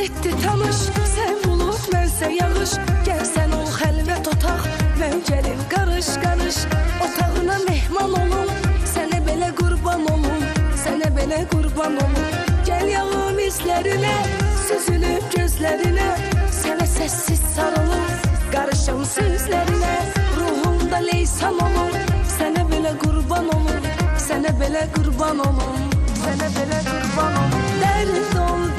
etdi tanış. Sən bulud, mənsə yağış. Gəl sən ol xəlvət otaq, mən gəlim qarış qarış. Otağına mehman olum, sənə belə qurban olum, sənə belə qurban olum. Gəl yağım izlərinə, süzülüb gözlərinə, sənə səssiz sarılım, qarışım sözlərinə. Ruhumda leysan olum, sənə belə qurban olum, sənə belə qurban olum, sənə belə qurban olum. Dərd ol